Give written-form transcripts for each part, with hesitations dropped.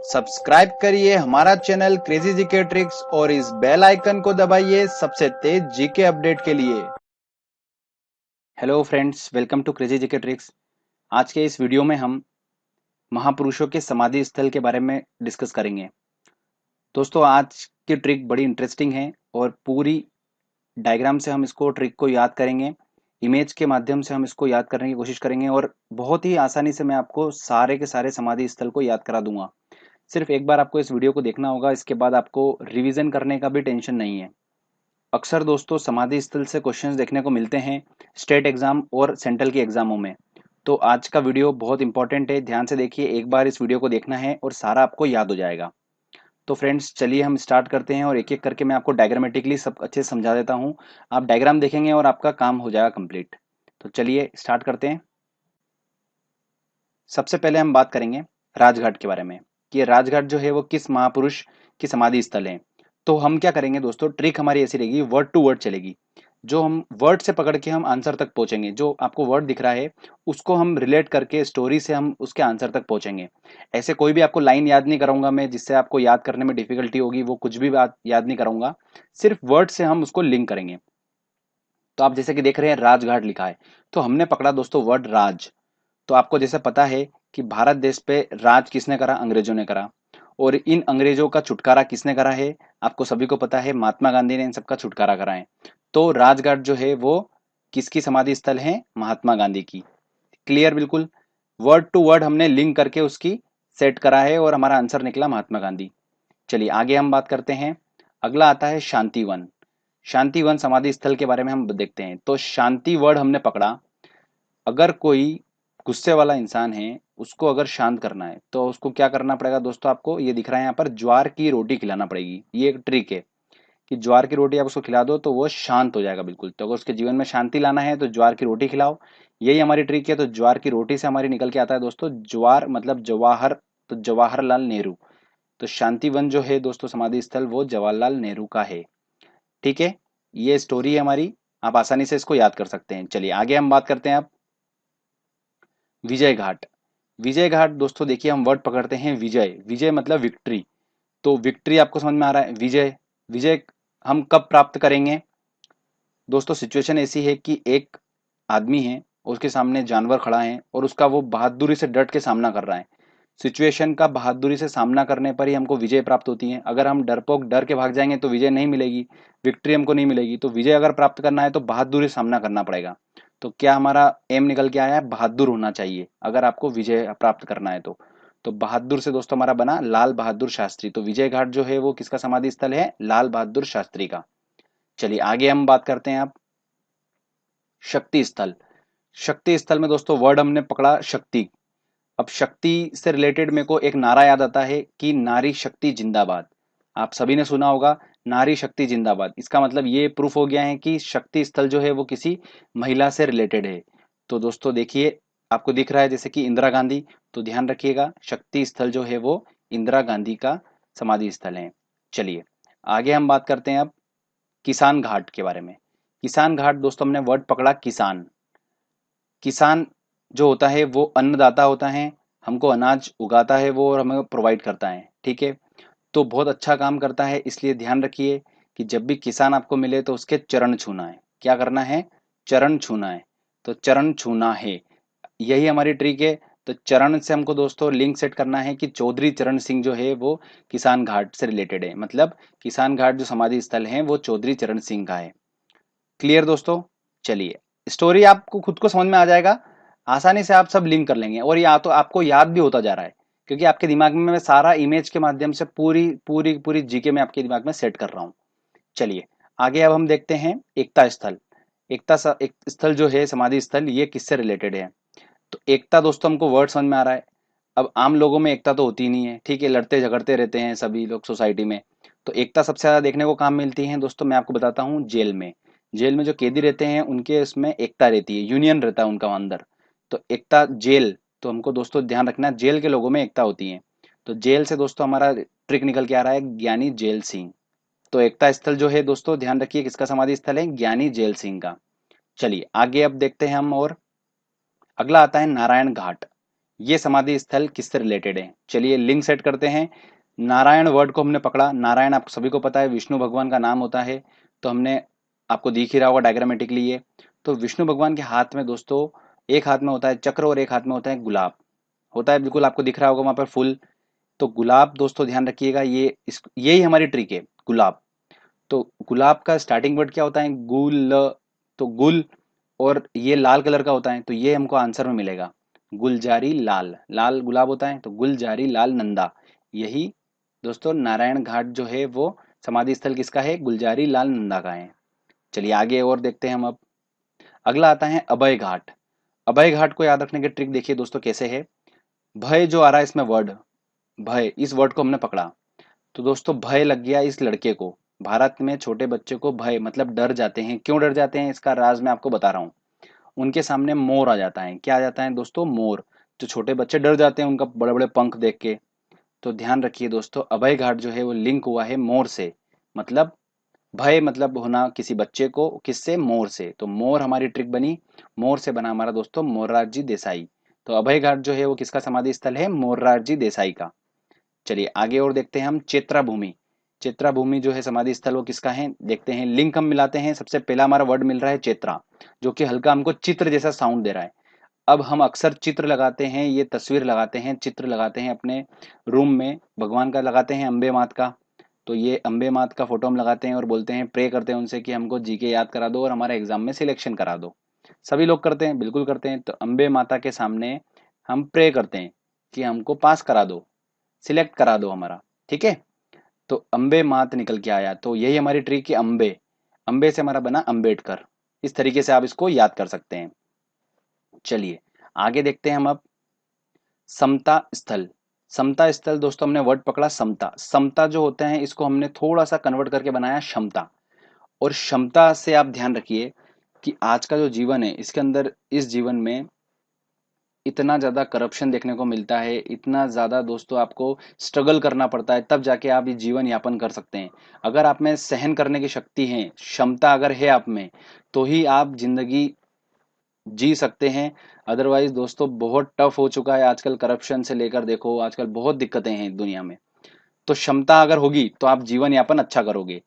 Subscribe करिए हमारा channel crazy GK tricks और इस बेल आइकन को दबाइए सबसे तेज जीके अपडेट के लिए। Hello friends, welcome to crazy GK tricks. आज के इस वीडियो में हम महापुरुषों के समाधि स्थल के बारे में डिस्कस करेंगे। दोस्तों, आज की ट्रिक बड़ी इंटरेस्टिंग है और पूरी डायग्राम से हम इसको ट्रिक को याद करेंगे। इमेज के माध्यम से हम इसको याद करने की कोशिश करेंगे और बहुत ही आसानी से मैं आपको सारे के सारे समाधि स्थल को याद करा दूंगा। सिर्फ एक बार आपको इस वीडियो को देखना होगा, इसके बाद आपको रिवीजन करने का भी टेंशन नहीं है। अक्सर दोस्तों समाधि स्थल से क्वेश्चंस देखने को मिलते हैं स्टेट एग्जाम और सेंट्रल के एग्जामों में। तो आज का वीडियो बहुत इंपॉर्टेंट है, ध्यान से देखिए। एक बार इस वीडियो को देखना है और सारा आपको याद हो जाएगा। तो फ्रेंड्स, चलिए हम स्टार्ट करते हैं और एक एक करके मैं आपको डायग्रामेटिकली सब अच्छे से समझा देता हूँ। आप डायग्राम देखेंगे और आपका काम हो जाएगा कंप्लीट। तो चलिए स्टार्ट करते हैं। सबसे पहले हम बात करेंगे राजघाट के बारे में कि ये राजघाट जो है वो किस महापुरुष की समाधि स्थल है। तो हम क्या करेंगे दोस्तों, ट्रिक हमारी ऐसी रहेगी, वर्ड टू वर्ड चलेगी। जो हम वर्ड से पकड़ के हम आंसर तक पहुंचेंगे। जो आपको वर्ड दिख रहा है उसको हम रिलेट करके स्टोरी से हम उसके आंसर तक पहुंचेंगे। ऐसे कोई भी आपको लाइन याद नहीं कराऊंगा मैं जिससे आपको याद करने में डिफिकल्टी होगी, वो कुछ भी बात याद नहीं कराऊंगा। सिर्फ वर्ड से हम उसको लिंक करेंगे। तो आप जैसे कि देख रहे हैं राजघाट लिखा है, तो हमने पकड़ा दोस्तों वर्ड राज। तो आपको जैसे पता है कि भारत देश पे राज किसने करा, अंग्रेजों ने करा। और इन अंग्रेजों का छुटकारा किसने करा है, आपको सभी को पता है, महात्मा गांधी ने इन सबका छुटकारा करा है। तो राजघाट जो है वो किसकी समाधि स्थल है, महात्मा गांधी की। क्लियर, बिल्कुल। वर्ड टू वर्ड हमने लिंक करके उसकी सेट करा है और हमारा आंसर निकला महात्मा गांधी। चलिए आगे हम बात करते हैं। अगला आता है शांतिवन। शांतिवन समाधि स्थल के बारे में हम देखते हैं। तो शांति वर्ड हमने पकड़ा। अगर कोई गुस्से वाला इंसान है, उसको अगर शांत करना है तो उसको क्या करना पड़ेगा दोस्तों, आपको ये दिख रहा है यहाँ पर, ज्वार की रोटी खिलाना पड़ेगी। ये एक ट्रिक है कि ज्वार की रोटी आप उसको खिला दो तो वो शांत हो जाएगा बिल्कुल। तो अगर उसके जीवन में शांति लाना है तो ज्वार की रोटी खिलाओ। यही हमारी ट्रिक है। तो ज्वार की रोटी से हमारी निकल के आता है दोस्तों ज्वार मतलब जवाहर। तो जवाहरलाल नेहरू। तो शांतिवन जो है दोस्तों समाधि स्थल वो जवाहरलाल नेहरू का है। ठीक है, ये स्टोरी है हमारी। आप आसानी से इसको याद कर सकते हैं। चलिए आगे हम बात करते हैं। आप विजय घाट। विजय घाट दोस्तों देखिए, हम वर्ड पकड़ते हैं विजय। विजय मतलब विक्ट्री। तो विक्ट्री आपको समझ में आ रहा है, विजय। विजय हम कब प्राप्त करेंगे दोस्तों, सिचुएशन ऐसी है कि एक आदमी है, उसके सामने जानवर खड़ा है और उसका वो बहादुरी से डट के सामना कर रहा है। सिचुएशन का बहादुरी से सामना करने पर ही हमको विजय प्राप्त होती है। अगर हम डरपोक डर के भाग जाएंगे तो विजय नहीं मिलेगी, विक्ट्री हमको नहीं मिलेगी। तो विजय अगर प्राप्त करना है तो बहादुरी से सामना करना पड़ेगा। तो क्या हमारा एम निकल के आया है, बहादुर होना चाहिए अगर आपको विजय प्राप्त करना है तो बहादुर से दोस्तों हमारा बना लाल बहादुर शास्त्री। तो विजय घाट जो है वो किसका समाधि स्थल है, लाल बहादुर शास्त्री का। चलिए आगे हम बात करते हैं। आप शक्ति स्थल। शक्ति स्थल में दोस्तों वर्ड हमने पकड़ा शक्ति। अब शक्ति से रिलेटेड मेरे को एक नारा याद आता है कि नारी शक्ति जिंदाबाद। आप सभी ने सुना होगा नारी शक्ति जिंदाबाद। इसका मतलब ये प्रूफ हो गया है कि शक्ति स्थल जो है वो किसी महिला से रिलेटेड है। तो दोस्तों देखिए, आपको दिख रहा है जैसे कि इंदिरा गांधी। तो ध्यान रखिएगा, शक्ति स्थल जो है वो इंदिरा गांधी का समाधि स्थल है। चलिए आगे हम बात करते हैं अब किसान घाट के बारे में। किसान घाट दोस्तों हमने वर्ड पकड़ा किसान। किसान जो होता है वो अन्नदाता होता है, हमको अनाज उगाता है वो और हमें प्रोवाइड करता है। ठीक है, तो बहुत अच्छा काम करता है। इसलिए ध्यान रखिए कि जब भी किसान आपको मिले तो उसके चरण छूना है। क्या करना है, चरण छूना है। तो चरण छूना है, यही हमारी ट्रिक है। तो चरण से हमको दोस्तों लिंक सेट करना है कि चौधरी चरण सिंह जो है वो किसान घाट से रिलेटेड है। मतलब किसान घाट जो समाधि स्थल है वो चौधरी चरण सिंह का है। क्लियर दोस्तों। चलिए स्टोरी आपको खुद को समझ में आ जाएगा, आसानी से आप सब लिंक कर लेंगे और या तो आपको याद भी होता जा रहा है क्योंकि आपके दिमाग में मैं सारा इमेज के माध्यम से पूरी पूरी पूरी जीके में आपके दिमाग में सेट कर रहा हूँ। चलिए आगे अब हम देखते हैं एकता स्थल। एक स्थल जो है समाधि स्थल, ये किससे रिलेटेड है। तो एकता दोस्तों हमको वर्ड समझ में आ रहा है। अब आम लोगों में एकता तो होती नहीं है, ठीक है, लड़ते झगड़ते रहते हैं सभी लोग सोसाइटी में। तो एकता सबसे ज्यादा देखने को कहाँ मिलती है दोस्तों, मैं आपको बताता हूँ, जेल में। जेल में जो कैदी रहते हैं उनके उसमें एकता रहती है, यूनियन रहता है उनका अंदर। तो एकता जेल, तो हमको दोस्तों ध्यान रखना जेल के लोगों में एकता होती है। तो जेल से दोस्तों हमारा ट्रिक निकल के आ रहा है ज्ञानी जेल सिंह। तो एकता स्थल जो है दोस्तों ध्यान रखिए किसका समाधि स्थल है, ज्ञानी जेल सिंह का। चलिए आगे अब देखते हैं हम। और अगला आता है नारायण घाट। ये समाधि स्थल किससे रिलेटेड है। चलिए लिंक सेट करते हैं। नारायण वर्ड को हमने पकड़ा। नारायण आप सभी को पता है विष्णु भगवान का नाम होता है, तो हमने आपको दिख ही रहा होगा डायग्रामेटिकली ये। तो विष्णु भगवान के हाथ में दोस्तों एक हाथ में होता है चक्र और एक हाथ में होता है गुलाब, होता है बिल्कुल आपको दिख रहा होगा वहां पर फूल। तो गुलाब दोस्तों ध्यान रखिएगा, यही हमारी ट्रिक है, गुलाब। तो गुलाब का स्टार्टिंग वर्ड क्या होता है, गुल। तो गुल और ये लाल कलर का होता है, तो ये हमको आंसर में मिलेगा गुलजारी लाल। लाल गुलाब होता है तो गुलजारी लाल नंदा। यही दोस्तों नारायण घाट जो है वो समाधि स्थल किसका है, गुलजारी लाल नंदा का है। चलिए आगे और देखते हैं हम अब। अगला आता है अभय घाट। अभय घाट को याद रखने की ट्रिक देखिए दोस्तों कैसे है। भय जो आ रहा है इसमें वर्ड, भय, इस वर्ड को हमने पकड़ा, तो दोस्तों भय लग गया इस लड़के को। भारत में छोटे बच्चे को भय मतलब डर जाते हैं। क्यों डर जाते हैं इसका राज मैं आपको बता रहा हूँ। उनके सामने मोर आ जाता है। क्या आ जाता है दोस्तों, मोर। जो छोटे बच्चे डर जाते हैं उनका बड़े बड़े पंख देख के। तो ध्यान रखिए दोस्तों अभय घाट जो है वो लिंक हुआ है मोर से। मतलब भय मतलब होना किसी बच्चे को, किससे, मोर से। तो मोर हमारी ट्रिक बनी, मोर से बना हमारा दोस्तों मोरारजी देसाई। तो अभय घाट जो है वो किसका समाधि स्थल है, मोरारजी देसाई का। चलिए आगे और देखते हैं हम चेत्रा भूमि। चेत्रा भूमि जो है समाधि स्थल वो किसका है, देखते हैं। लिंक हम मिलाते हैं। सबसे पहला हमारा वर्ड मिल रहा है चेत्रा, जो कि हल्का हमको चित्र जैसा साउंड दे रहा है। अब हम अक्सर चित्र लगाते हैं, ये तस्वीर लगाते हैं, चित्र लगाते हैं अपने रूम में, भगवान का लगाते हैं, अम्बे मात का। तो ये अम्बे मात का फोटो हम लगाते हैं और बोलते हैं, प्रे करते हैं उनसे कि हमको जीके याद करा दो और हमारे एग्जाम में सिलेक्शन करा दो। सभी लोग करते हैं, बिल्कुल करते हैं। तो अम्बे माता के सामने हम प्रे करते हैं कि हमको पास करा दो, सिलेक्ट करा दो हमारा, ठीक है। तो अम्बे मात निकल के आया, तो यही हमारी ट्रिक है अम्बे। अम्बे से हमारा बना अम्बेडकर। इस तरीके से आप इसको याद कर सकते हैं। चलिए आगे देखते हैं हम अब। समता स्थल। समता स्थल दोस्तों हमने वर्ड पकड़ा समता। समता जो होते हैं इसको हमने थोड़ा सा कन्वर्ट करके बनाया क्षमता। और क्षमता से आप ध्यान रखिए कि आज का जो जीवन है इसके अंदर, इस जीवन में इतना ज्यादा करप्शन देखने को मिलता है, इतना ज्यादा दोस्तों आपको स्ट्रगल करना पड़ता है, तब जाके आप ये जीवन यापन कर सकते हैं। अगर आप में सहन करने की शक्ति है, क्षमता अगर है आप में, तो ही आप जिंदगी जी सकते हैं। अदरवाइज दोस्तों बहुत टफ हो चुका है आजकल, करप्शन से लेकर देखो आजकल बहुत दिक्कतें हैं दुनिया में। तो क्षमता अगर होगी तो आप जीवन यापन अच्छा करोगे।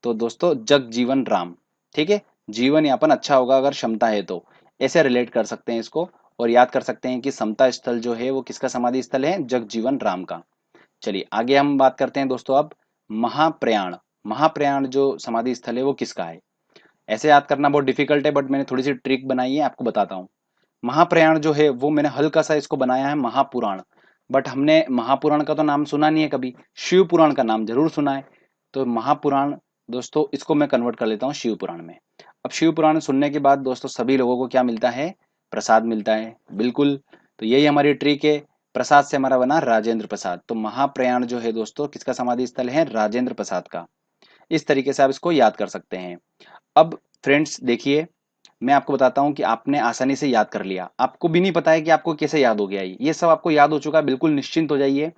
तो दोस्तों जग जीवन राम, ठीक है। जीवन यापन अच्छा होगा अगर क्षमता है तो। ऐसे रिलेट कर सकते हैं इसको और याद कर सकते हैं कि समता स्थल जो है वो किसका समाधि स्थल है, जग जीवन राम का। चलिए आगे हम बात करते हैं दोस्तों अब महाप्रयाण। महाप्रयाण जो समाधि स्थल है वो किसका है। ऐसे याद करना बहुत डिफिकल्ट है, बट मैंने थोड़ी सी ट्रिक बनाई है, आपको बताता हूँ। महाप्रयाण जो है वो मैंने हल्का सा इसको बनाया है महापुराण। बट हमने महापुराण का तो नाम सुना नहीं है कभी, शिव पुराण का नाम जरूर सुना है। तो महापुराण दोस्तों इसको मैं कन्वर्ट कर लेता हूँ शिव पुराण में। अब शिव पुराण सुनने के बाद दोस्तों सभी लोगों को क्या मिलता है, प्रसाद मिलता है, बिल्कुल। तो यही हमारी ट्रिक है। प्रसाद से हमारा बना राजेंद्र प्रसाद। तो महाप्रयाण जो है दोस्तों किसका समाधि स्थल है, राजेंद्र प्रसाद का। इस तरीके से आप इसको याद कर सकते हैं। अब फ्रेंड्स देखिए, मैं आपको बताता हूं कि आपने आसानी से याद कर लिया, आपको भी नहीं पता है कि आपको कैसे याद हो गया। ये सब आपको याद हो चुका है, बिल्कुल निश्चिंत हो जाइए।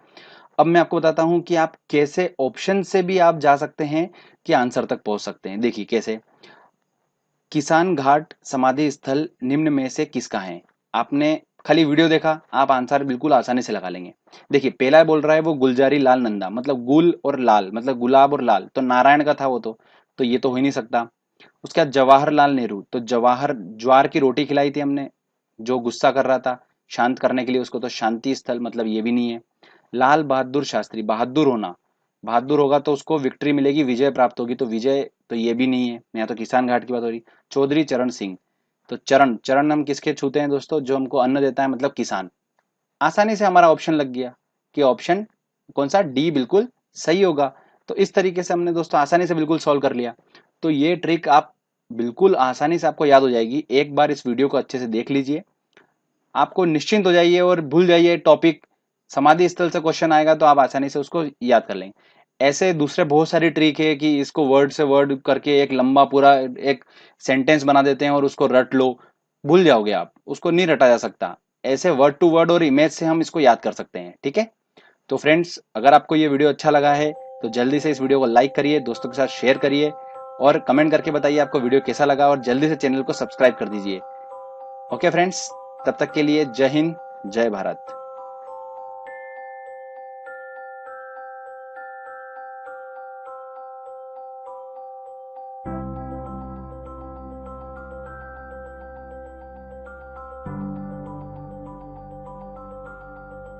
अब मैं आपको बताता हूं कि आप कैसे ऑप्शन से भी आप जा सकते हैं कि आंसर तक पहुंच सकते हैं। देखिए कैसे। किसान घाट समाधि स्थल निम्न में से किसका है। आपने खाली वीडियो देखा, आप आंसर बिल्कुल आसानी से लगा लेंगे। देखिए पहला बोल रहा है वो गुलजारी लाल नंदा, मतलब गुल और लाल मतलब गुलाब और लाल, तो नारायण का था वो तो ये तो हो ही नहीं सकता। उसके बाद जवाहरलाल नेहरू, तो जवाहर ज्वार की रोटी खिलाई थी हमने, जो गुस्सा कर रहा था शांत करने के लिए उसको, तो शांति स्थल मतलब ये भी नहीं है। लाल बहादुर शास्त्री, बहादुर होना, बहादुर होगा तो उसको विक्ट्री मिलेगी, विजय प्राप्त होगी, तो विजय तो ये भी नहीं है। यहाँ तो किसान घाट की बात हो रही। चौधरी चरण सिंह, तो चरण, चरण हम किसके छूते हैं दोस्तों, जो हमको अन्न देता है मतलब किसान। आसानी से हमारा ऑप्शन लग गया कि ऑप्शन कौन सा, डी बिल्कुल सही होगा। तो इस तरीके से हमने दोस्तों आसानी से बिल्कुल सॉल्व कर लिया। तो ये ट्रिक आप बिल्कुल आसानी से आपको याद हो जाएगी। एक बार इस वीडियो को अच्छे से देख लीजिए, आपको निश्चिंत हो जाइए और भूल जाइए टॉपिक। समाधि स्थल से क्वेश्चन आएगा तो आप आसानी से उसको याद कर लेंगे। ऐसे दूसरे बहुत सारी ट्रिक है कि इसको वर्ड से वर्ड करके एक लंबा पूरा एक सेंटेंस बना देते हैं और उसको रट लो, भूल जाओगे आप, उसको नहीं रटा जा सकता। ऐसे वर्ड टू वर्ड और इमेज से हम इसको याद कर सकते हैं, ठीक है। तो फ्रेंड्स अगर आपको ये वीडियो अच्छा लगा है तो जल्दी से इस वीडियो को लाइक करिए, दोस्तों के साथ शेयर करिए और कमेंट करके बताइए आपको वीडियो कैसा लगा, और जल्दी से चैनल को सब्सक्राइब कर दीजिए। ओके फ्रेंड्स, तब तक के लिए जय हिंद, जय भारत।